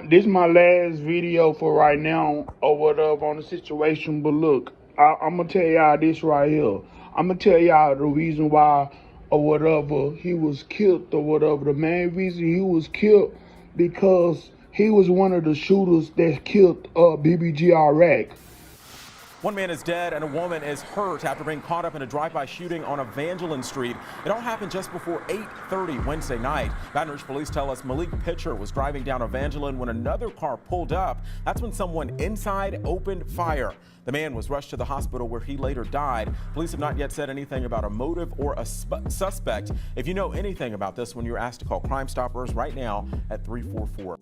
This is my last video for right now or whatever on the situation. But look, I'm gonna tell y'all this right here. I'm gonna tell y'all the reason why or whatever he was killed or whatever. The main reason he was killed because he was one of the shooters that killed BBG Iraq. One man is dead and a woman is hurt after being caught up in a drive-by shooting on Evangeline Street. It all happened just before 8:30 Wednesday night. Baton Rouge police tell us Malik Pitcher was driving down Evangeline when another car pulled up. That's when someone inside opened fire. The man was rushed to the hospital where he later died. Police have not yet said anything about a motive or a suspect. If you know anything about this one, you're asked to call Crime Stoppers right now at 344.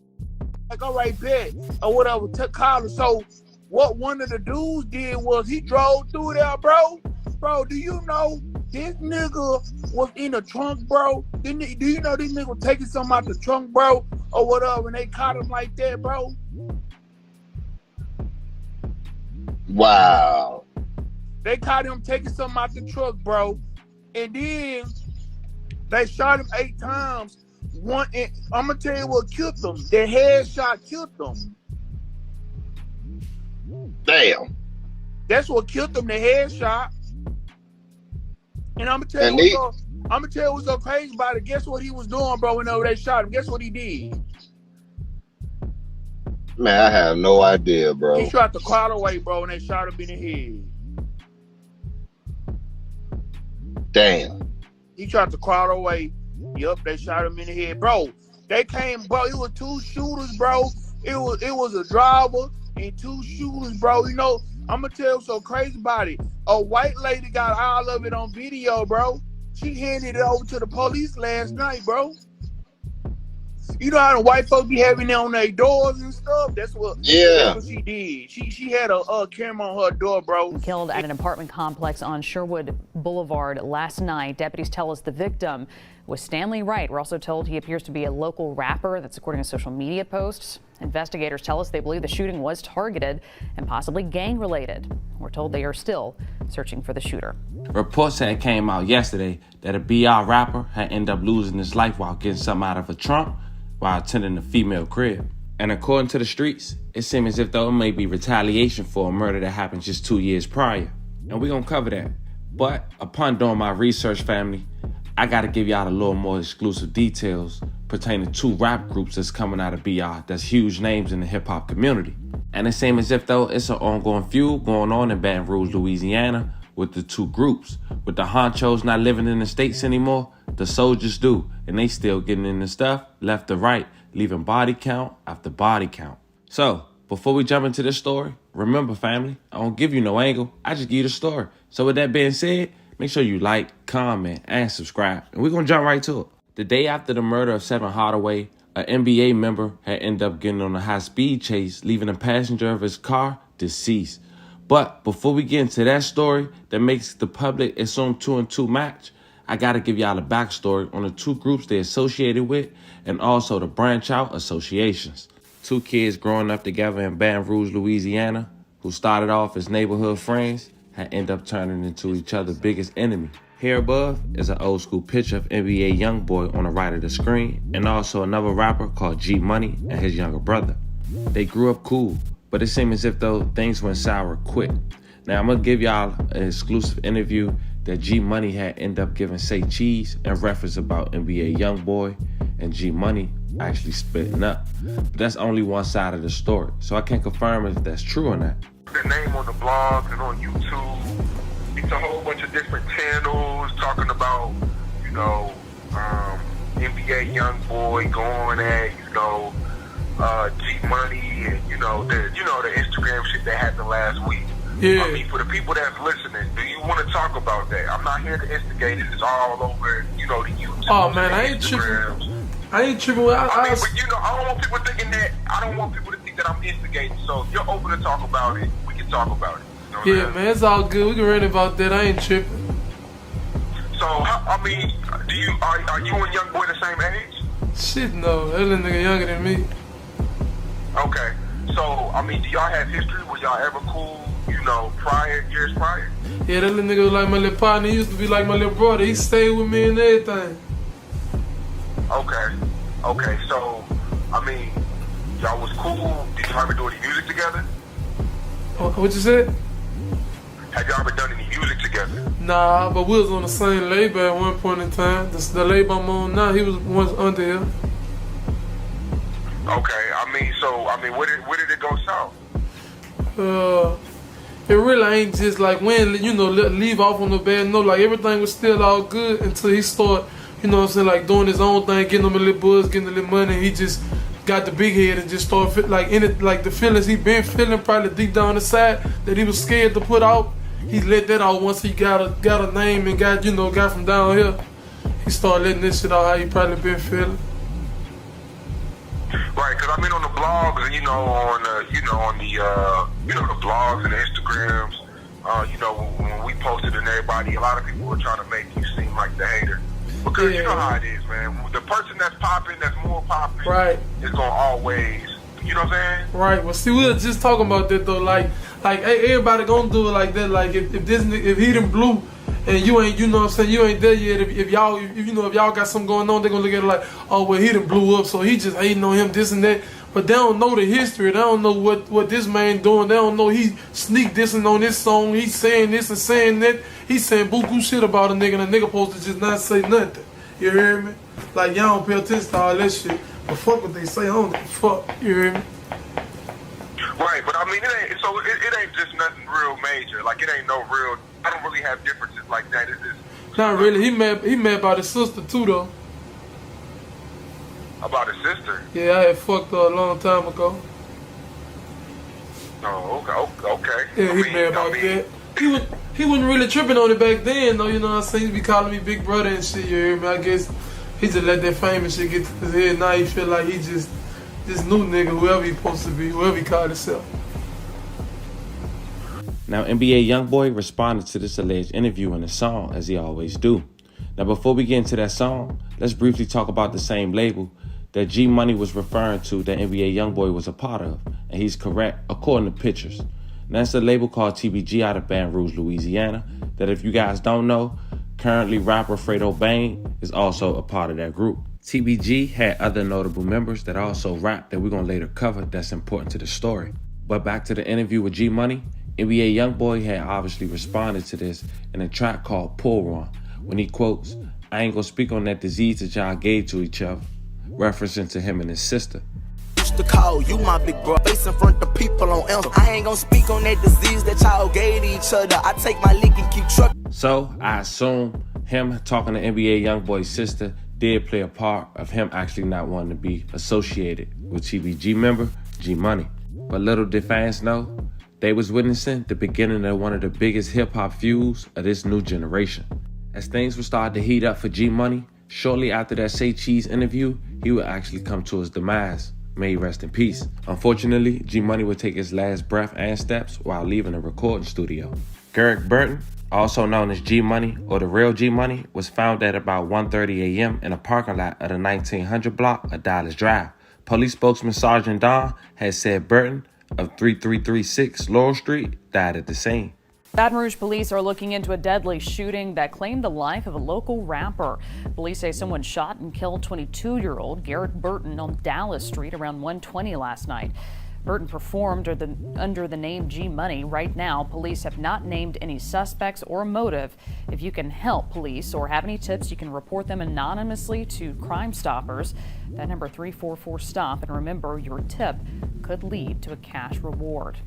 Like, all right, bet, or whatever, took college. So what one of the dudes did was he drove through there, bro. Bro, do you know this nigga was in the trunk, bro? Do you know this nigga was taking something out the trunk, bro, or whatever, and they caught him like that, bro? Wow. They caught him taking something out the truck, bro, and then they shot him 8 times. I'm gonna tell you what killed them. The headshot killed them. Damn. That's what killed them, the headshot. And I'm gonna tell you what's so crazy about it. Guess what he was doing, bro, whenever they shot him? Guess what he did? Man, I have no idea, bro. He shot the crowd away, bro, and they shot him in the head. Damn. He shot the crowd away. Yup, they shot him in the head. Bro, they came, bro, it was 2 shooters, bro. It was a driver and 2 shooters, bro. You know, I'm gonna tell you what's so crazy about it. A white lady got all of it on video, bro. She handed it over to the police last night, bro. You know how the white folks be having it on their doors and stuff? That's what she did. She had a camera on her door, bro. Killed at an apartment complex on Sherwood Boulevard last night. Deputies tell us the victim was Stanley Wright. We're also told he appears to be a local rapper. That's according to social media posts. Investigators tell us they believe the shooting was targeted and possibly gang-related. We're told they are still searching for the shooter. Reports had came out yesterday that a BR rapper had ended up losing his life while getting something out of a trunk while attending a female crib. And according to the streets, it seems as if though it may be retaliation for a murder that happened just 2 years prior. And we're gonna cover that. But upon doing my research, family, I gotta give y'all a little more exclusive details pertaining to 2 rap groups that's coming out of BR that's huge names in the hip hop community. And it seems as if though it's an ongoing feud going on in Baton Rouge, Louisiana with the 2 groups. With the honchos not living in the States anymore, the soldiers do. And they still getting in the stuff left to right, leaving body count after body count. So, before we jump into this story, remember family, I don't give you no angle, I just give you the story. So with that being said, make sure you like, comment, and subscribe. And we're going to jump right to it. The day after the murder of Seven Hardaway, an NBA member had ended up getting on a high-speed chase, leaving the passenger of his car deceased. But before we get into that story that makes the public assume 2 and 2 match, I got to give y'all a backstory on the 2 groups they associated with and also the branch out associations. 2 kids growing up together in Baton Rouge, Louisiana, who started off as neighborhood friends, had ended up turning into each other's biggest enemy. Here above is an old school picture of NBA Youngboy on the right of the screen, and also another rapper called G Money and his younger brother. They grew up cool, but it seemed as if though things went sour quick. Now I'm gonna give y'all an exclusive interview that G Money had ended up giving Say Cheese in reference about NBA Youngboy and G Money actually splitting up. But that's only one side of the story, so I can't confirm if that's true or not. The name on the blogs and on YouTube. It's a whole bunch of different channels talking about, you know, NBA Youngboy going at, you know, G Money and you know the Instagram shit that happened last week. Yeah. I mean, for the people that's listening, do you want to talk about that? I'm not here to instigate it. It's all over, you know, the YouTube. Oh man, I ain't tripping. I ain't tripping. I mean, but you know, I don't want people thinking that. I don't want people to think that I'm instigating. So if you're open to talk about it, we can talk about it. You know man, it's all good. We can rant about that. I ain't tripping. So I mean, are you and Youngboy the same age? Shit, no. That little nigga younger than me. Okay. So I mean, do y'all have history? Was y'all ever cool? You know, years prior? Yeah, that little nigga was like my little partner. He used to be like my little brother. He stayed with me and everything. Okay. So I mean, y'all was cool. Did y'all ever do any music together? What you said? Have y'all ever done any music together? Nah, but we was on the same label at one point in time. The label I'm on now, he was once under here. Okay, where did it go south? It really ain't just like when, leave off on the bad note. Like everything was still all good until he started, like doing his own thing, getting him a little buzz, getting a little money. He just got the big head and just started like the feelings he been feeling probably deep down inside that he was scared to put out. He let that out once he got a name and got from down here. He started letting this shit out how he probably been feeling. Right, because I've been on the blogs and the blogs and the Instagrams. When we posted and everybody, a lot of people were trying to make you seem like the hater. Because you know how it is, man. The person that's popping, that's more popping, right, is gonna always, you know what I'm saying? Right. Well, see, we were just talking about that though. Like everybody gonna do it like that. Like if he done blew and you ain't, you ain't there yet. If y'all got something going on, they gonna look at it like, oh well, he done blew up, so he just hating on him, this and that. But they don't know the history. They don't know what this man doing. They don't know he sneak dissing on this song. He's saying this and saying that. He's saying buku shit about a nigga, and a nigga supposed to just not say nothing. You hear me? Like y'all don't pay attention to all that shit. But fuck what they say, I don't give a fuck. You hear me? Right, but I mean, it ain't just nothing real major. Like it ain't no real. I don't really have differences like that. It's just not really. He mad about his sister too though. About his sister? Yeah, I had fucked her a long time ago. Oh, okay. Yeah, he mad about that. He wasn't really tripping on it back then though. You know what I'm saying? He be calling me big brother and shit. You hear me? I guess he just let that fame and shit get to his head. Now he feel like he just this new nigga, whoever he supposed to be, whoever he called himself. Now, NBA YoungBoy responded to this alleged interview in a song, as he always do. Now, before we get into that song, let's briefly talk about the same label that G Money was referring to that NBA YoungBoy was a part of, and he's correct according to pictures. Now, that's a label called TBG out of Baton Rouge, Louisiana, that if you guys don't know, currently rapper Fredo Bang is also a part of that group. TBG had other notable members that also rap that we're going to later cover that's important to the story. But back to the interview with G Money, NBA YoungBoy had obviously responded to this in a track called Pull Run, when he quotes, "I ain't gonna speak on that disease that y'all gave to each other," referencing to him and his sister. To call you my big bro, face in front of people on M. I ain't gonna speak on that disease that y'all gave to each other. I take my lick and keep trucking. So I assume him talking to NBA YoungBoy's sister did play a part of him actually not wanting to be associated with TBG member G Money. But little did fans know, they was witnessing the beginning of one of the biggest hip-hop feuds of this new generation. As things would start to heat up for G Money, shortly after that Say Cheese interview, he would actually come to his demise. May he rest in peace. Unfortunately, G Money would take his last breath and steps while leaving a recording studio. Garrick Burton, also known as G Money or the real G Money, was found at about 1:30 a.m. in a parking lot of the 1900 block of Dallas Drive. Police spokesman Sergeant Don had said Burton of 3336 Laurel Street died at the scene. Baton Rouge police are looking into a deadly shooting that claimed the life of a local rapper. Police say someone shot and killed 22-year-old Garrick Burton on Dallas Street around 1:20 last night. Burton performed under the name G Money. Right now, police have not named any suspects or motive. If you can help police or have any tips, you can report them anonymously to Crime Stoppers. That number 344-STOP. And remember, your tip could lead to a cash reward.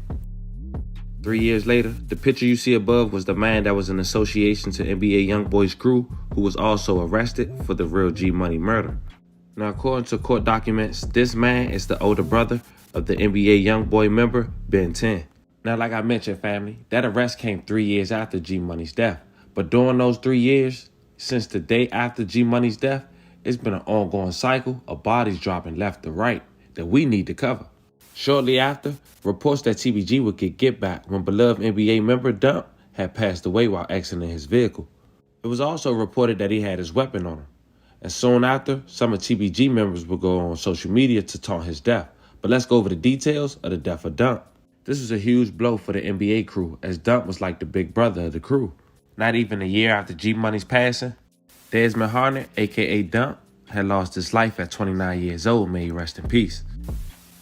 3 years later, the picture you see above was the man that was in association to NBA YoungBoy's crew, who was also arrested for the real G Money murder. Now, according to court documents, this man is the older brother of the NBA YoungBoy member, Ben 10. Now, like I mentioned, family, that arrest came 3 years after G Money's death. But during those 3 years, since the day after G Money's death, it's been an ongoing cycle of bodies dropping left to right that we need to cover. Shortly after, reports that TBG would get back when beloved NBA member Dump had passed away while exiting his vehicle. It was also reported that he had his weapon on him. And soon after, some of TBG members would go on social media to taunt his death. But let's go over the details of the death of Dump. This was a huge blow for the NBA crew, as Dump was like the big brother of the crew. Not even a year after G Money's passing, Desmond Harnett, aka Dump, had lost his life at 29 years old, may he rest in peace.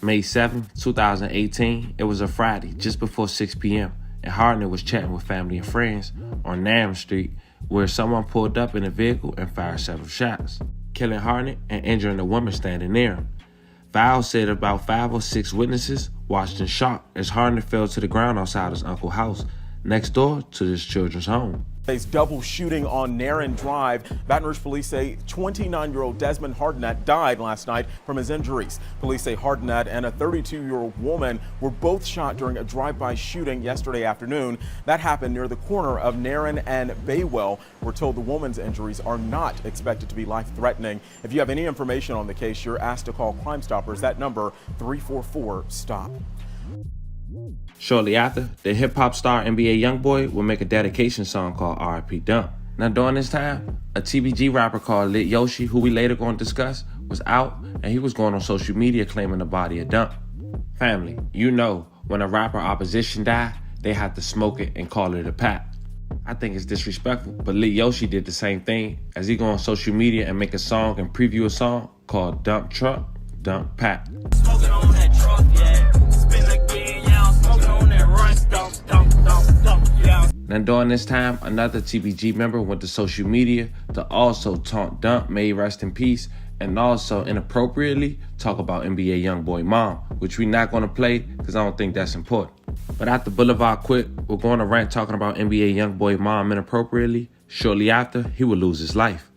May 7, 2018, it was a Friday, just before 6 p.m., and Hardner was chatting with family and friends on Nam Street, where someone pulled up in a vehicle and fired several shots, killing Hardner and injuring a woman standing near him. Val said about 5 or 6 witnesses watched in shock as Hardner fell to the ground outside his uncle's house, next door to his children's home. Today's double shooting on Narren Drive. Baton Rouge police say 29-year-old Desmond Hardenat died last night from his injuries. Police say Hardenat and a 32-year-old woman were both shot during a drive-by shooting yesterday afternoon. That happened near the corner of Narren and Baywell. We're told the woman's injuries are not expected to be life-threatening. If you have any information on the case, you're asked to call Crime Stoppers. That number, 344-STOP. Shortly after, the hip-hop star NBA Youngboy will make a dedication song called R.I.P. Dump. Now during this time, a TBG rapper called Lit Yoshi, who we later going to discuss, was out and he was going on social media claiming the body of Dump. Family, you know, when a rapper opposition die, they have to smoke it and call it a pack. I think it's disrespectful, but Lit Yoshi did the same thing as he go on social media and make a song and preview a song called Dump Truck, Dump Pack. Smoking on that truck, yeah. Spin again, yeah. I'm smoking on that run, dump, yeah. Then during this time, another TBG member went to social media to also taunt Dump, may he rest in peace, and also inappropriately talk about NBA Youngboy mom, which we're not going to play because I don't think that's important. But after Boulevard quit, we're going to rant talking about NBA Youngboy mom inappropriately. Shortly after, he would lose his life.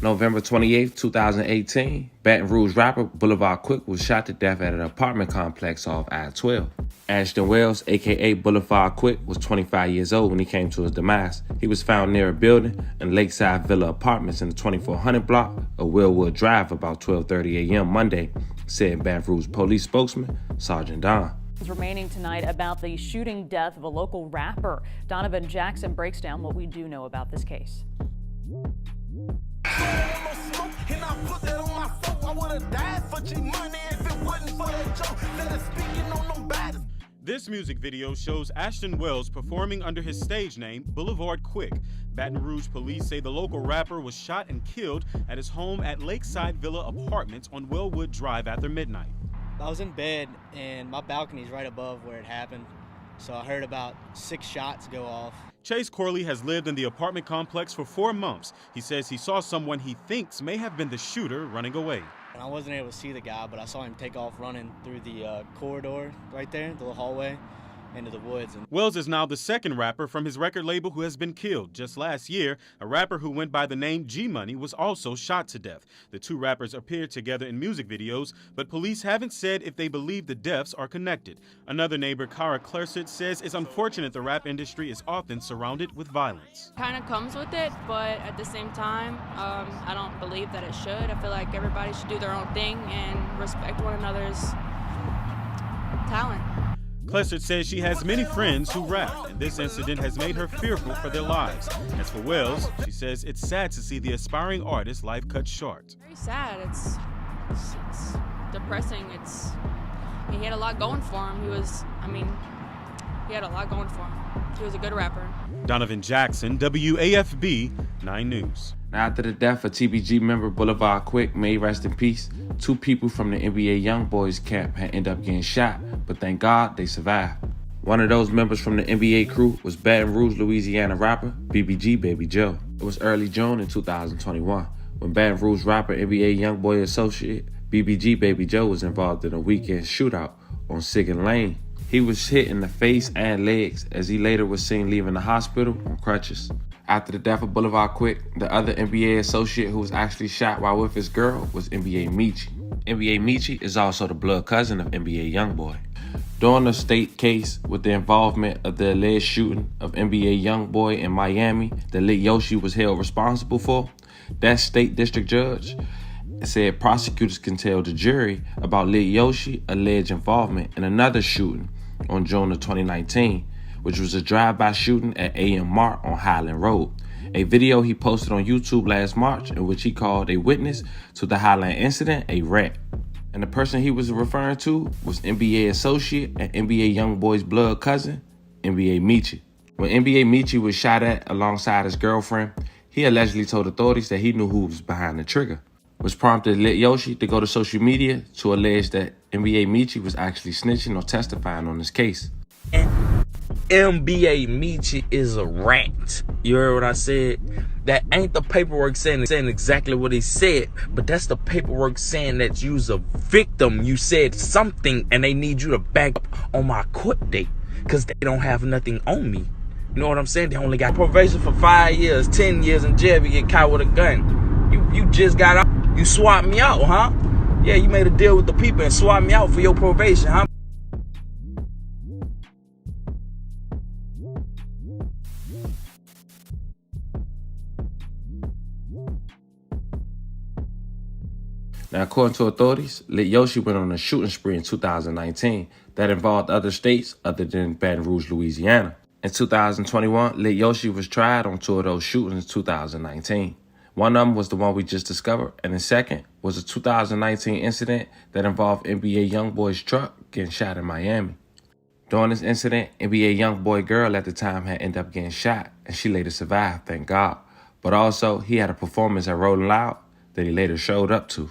November 28, 2018, Baton Rouge rapper Boulevard Quick was shot to death at an apartment complex off I-12. Ashton Wells, aka Boulevard Quick, was 25 years old when he came to his demise. He was found near a building in Lakeside Villa Apartments in the 2400 block of Wellwood Drive about 12:30 a.m. Monday, said Baton Rouge police spokesman Sergeant Don. Remaining tonight about the shooting death of a local rapper. Donovan Jackson breaks down what we do know about this case. This music video shows Ashton Wells performing under his stage name, Boulevard Quick. Baton Rouge police say the local rapper was shot and killed at his home at Lakeside Villa Apartments on Wellwood Drive after midnight. I was in bed and my balcony's right above where it happened, so I heard about 6 shots go off. Chase Corley has lived in the apartment complex for 4 months. He says he saw someone he thinks may have been the shooter running away. And I wasn't able to see the guy, but I saw him take off running through the corridor right there, the little hallway, into the woods. Wells is now the second rapper from his record label who has been killed. Just last year, a rapper who went by the name G-Money was also shot to death. The two rappers appeared together in music videos, but police haven't said if they believe the deaths are connected. Another neighbor, Cara Clercet, says it's unfortunate the rap industry is often surrounded with violence. Kind of comes with it, but at the same time, I don't believe that it should. I feel like everybody should do their own thing and respect one another's talent. Clessert says she has many friends who rap, and this incident has made her fearful for their lives. As for Wells, she says it's sad to see the aspiring artist's life cut short. Very sad. It's depressing. He had a lot going for him. He had a lot going for him. He was a good rapper. Donovan Jackson, WAFB 9 News. Now, after the death of TBG member Boulevard Quick, may he rest in peace, 2 people from the NBA Youngboys camp had ended up getting shot, but thank God they survived. One of those members from the NBA crew was Baton Rouge, Louisiana rapper BBG Baby Joe. It was early June in 2021 when Baton Rouge rapper NBA Youngboy associate BBG Baby Joe was involved in a weekend shootout on Siggin Lane. He was hit in the face and legs as he later was seen leaving the hospital on crutches. After the death of Boulevard Quick, the other NBA associate who was actually shot while with his girl was NBA Michi. NBA Michi is also the blood cousin of NBA Youngboy. During the state case with the involvement of the alleged shooting of NBA Youngboy in Miami that Lit Yoshi was held responsible for, that state district judge said prosecutors can tell the jury about Lit Yoshi alleged involvement in another shooting on June of 2019, which was a drive-by shooting at A.M. Mart on Highland Road. A video he posted on YouTube last March in which he called a witness to the Highland incident a rat. And the person he was referring to was NBA associate and NBA Youngboy's blood cousin, NBA Michi. When NBA Michi was shot at alongside his girlfriend, he allegedly told authorities that he knew who was behind the trigger. which prompted Lit Yoshi to go to social media to allege that NBA Michi was actually snitching or testifying on this case. NBA Michi is a rat. You heard what I said? That ain't the paperwork saying exactly what he said, but that's the paperwork saying that you's a victim. You said something and they need you to back up on my court date because they don't have nothing on me. You know what I'm saying? They only got probation for 5 years, 10 years in jail if you get caught with a gun. You just got out. You swapped me out, huh? Yeah, you made a deal with the people and swapped me out for your probation, huh? Now, according to authorities, Lit Yoshi went on a shooting spree in 2019 that involved other states other than Baton Rouge, Louisiana. In 2021, Lit Yoshi was tried on 2 of those shootings in 2019. One of them was the one we just discovered, and the second was a 2019 incident that involved NBA YoungBoy's truck getting shot in Miami. During this incident, NBA YoungBoy girl at the time had ended up getting shot, and she later survived, thank God. But also, he had a performance at Rolling Loud that he later showed up to.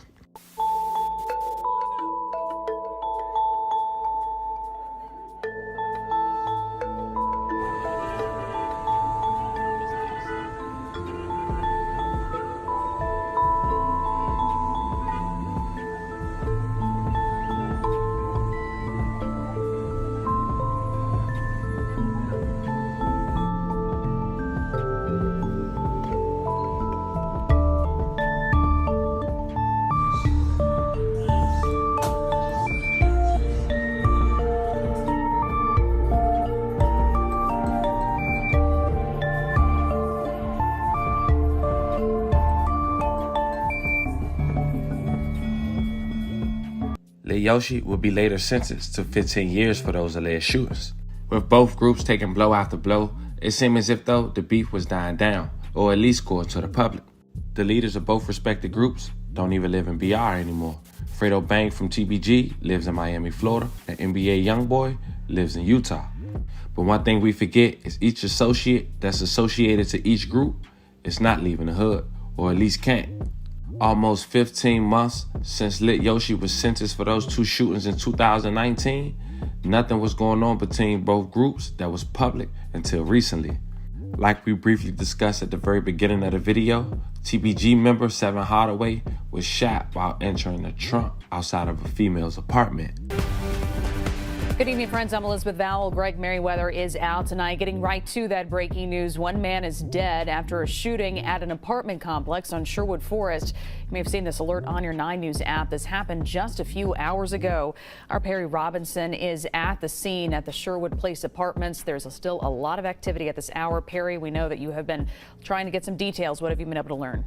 Lit Yoshi would be later sentenced to 15 years for those alleged shootings. With both groups taking blow after blow, it seemed as if though the beef was dying down, or at least going to the public. The leaders of both respected groups don't even live in BR anymore. Fredo Bang from TBG lives in Miami, Florida, and NBA YoungBoy lives in Utah. But one thing we forget is each associate that's associated to each group is not leaving the hood, or at least can't. Almost 15 months since Lit Yoshi was sentenced for those 2 shootings in 2019, nothing was going on between both groups that was public until recently. Like we briefly discussed at the very beginning of the video, TBG member 7 Hardaway was shot while entering a trunk outside of a female's apartment. Good evening, friends. I'm Elizabeth Vowell. Greg Merriweather is out tonight. Getting right to that breaking news. One man is dead after a shooting at an apartment complex on Sherwood Forest. You may have seen this alert on your 9 News app. This happened just a few hours ago. Our Perry Robinson is at the scene at the Sherwood Place Apartments. There's still a lot of activity at this hour. Perry, we know that you have been trying to get some details. What have you been able to learn?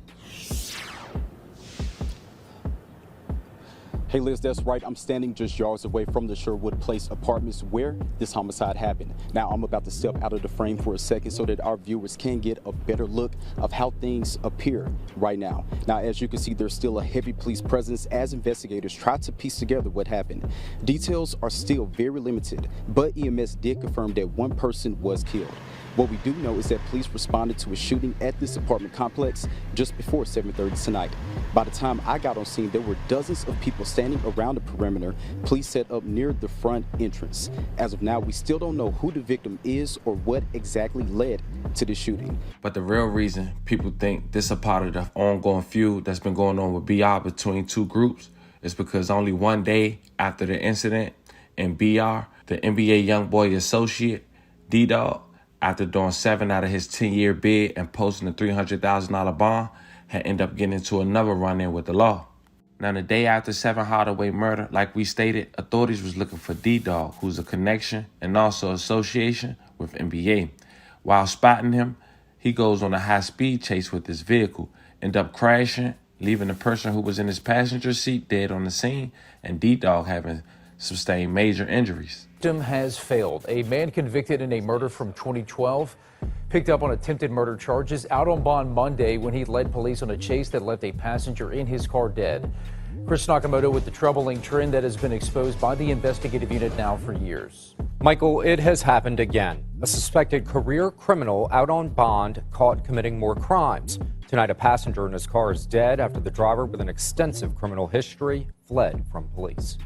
Hey Liz, that's right. I'm standing just yards away from the Sherwood Place Apartments where this homicide happened. Now I'm about to step out of the frame for a second so that our viewers can get a better look of how things appear right now. Now, as you can see, there's still a heavy police presence as investigators try to piece together what happened. Details are still very limited, but EMS did confirm that 1 person was killed. What we do know is that police responded to a shooting at this apartment complex just before 7:30 tonight. By the time I got on scene, there were dozens of people standing around the perimeter, police set up near the front entrance. As of now, we still don't know who the victim is or what exactly led to the shooting. But the real reason people think this is a part of the ongoing feud that's been going on with BR between 2 groups is because only 1 day after the incident in BR, the NBA YoungBoy associate, D-Dog, after doing 7 out of his 10-year bid and posting a $300,000 bond, had ended up getting into another run-in with the law. Now, the day after 7 Hardaway murder, like we stated, authorities was looking for D-Dog, who's a connection and also association with NBA. While spotting him, he goes on a high-speed chase with his vehicle, end up crashing, leaving the person who was in his passenger seat dead on the scene, and D-Dog having sustained major injuries. Victim has failed. A man convicted in a murder from 2012 picked up on attempted murder charges out on bond Monday when he led police on a chase that left a passenger in his car dead. Chris Nakamoto with the troubling trend that has been exposed by the investigative unit now for years. Michael, it has happened again. A suspected career criminal out on bond caught committing more crimes. Tonight, a passenger in his car is dead after the driver with an extensive criminal history fled from police.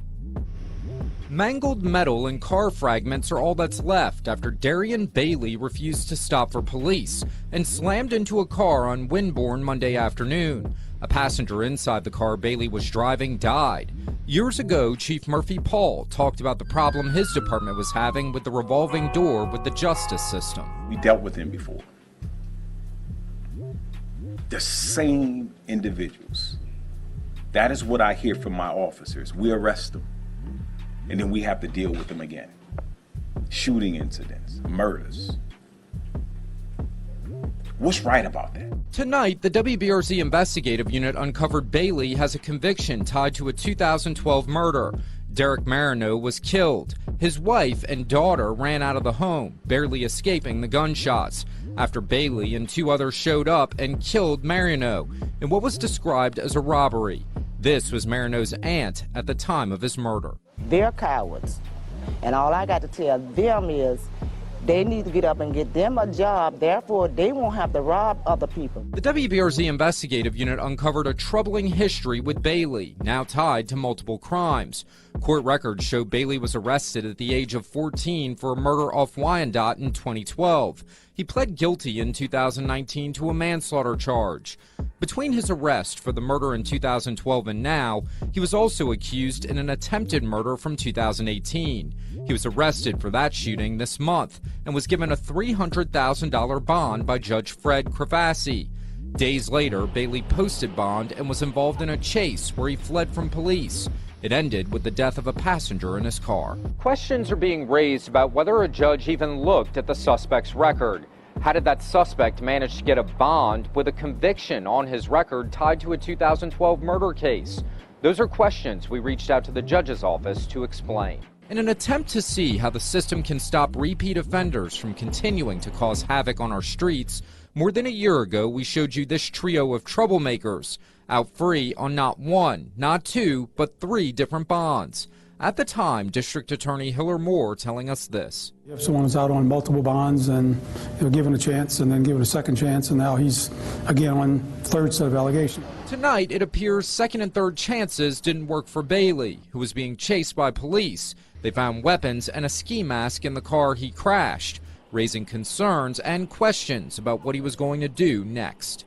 Mangled metal and car fragments are all that's left after Darian Bailey refused to stop for police and slammed into a car on Winborn Monday afternoon. A passenger inside the car Bailey was driving died. Years ago, Chief Murphy Paul talked about the problem his department was having with the revolving door with the justice system. We dealt with him before. The same individuals. That is what I hear from my officers. We arrest them, and then we have to deal with them again. Shooting incidents, murders. What's right about that? Tonight, the WBRZ investigative unit uncovered Bailey has a conviction tied to a 2012 murder. Derek Marino was killed. His wife and daughter ran out of the home, barely escaping the gunshots, after Bailey and two others showed up and killed Marino in what was described as a robbery. This was Marino's aunt at the time of his murder. They're cowards, and all I got to tell them is they need to get up and get them a job, therefore they won't have to rob other people. The WBRZ investigative unit uncovered a troubling history with Bailey, now tied to multiple crimes. Court records show Bailey was arrested at the age of 14 for a murder off Wyandotte in 2012. He pled guilty in 2019 to a manslaughter charge. Between his arrest for the murder in 2012 and now, he was also accused in an attempted murder from 2018. He was arrested for that shooting this month and was given a $300,000 bond by Judge Fred Crevassi. Days later, Bailey posted bond and was involved in a chase where he fled from police. It ended with the death of a passenger in his car. Questions are being raised about whether a judge even looked at the suspect's record. How did that suspect manage to get a bond with a conviction on his record tied to a 2012 murder case? Those are questions we reached out to the judge's office to explain. In an attempt to see how the system can stop repeat offenders from continuing to cause havoc on our streets, more than a year ago we showed you this trio of troublemakers, out free on not one, not two, but three different bonds. At the time, District Attorney Hiller Moore telling us this. If someone was out on multiple bonds and given a chance and then given a second chance, and now he's again on third set of allegations. Tonight, it appears second and third chances didn't work for Bailey, who was being chased by police. They found weapons and a ski mask in the car he crashed, raising concerns and questions about what he was going to do next.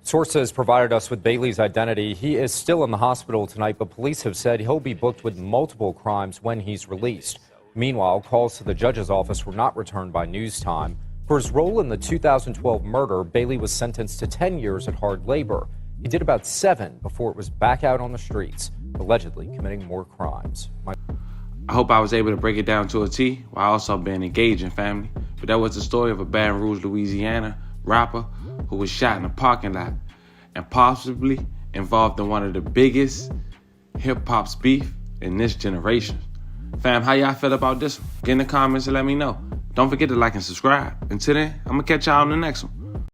Sources provided us with Bailey's identity. He is still in the hospital tonight, but police have said he'll be booked with multiple crimes when he's released. Meanwhile, calls to the judge's office were not returned by news time. For his role in the 2012 murder, Bailey was sentenced to 10 years at hard labor. He did about 7 before it was back out on the streets, allegedly committing more crimes. I hope I was able to break it down to a T while also being engaging, family. But that was the story of a Baton Rouge, Louisiana rapper who was shot in a parking lot and possibly involved in one of the biggest hip-hop's beef in this generation. Fam, how y'all feel about this one? Get in the comments and let me know. Don't forget to like and subscribe. Until then, I'm going to catch y'all on the next one.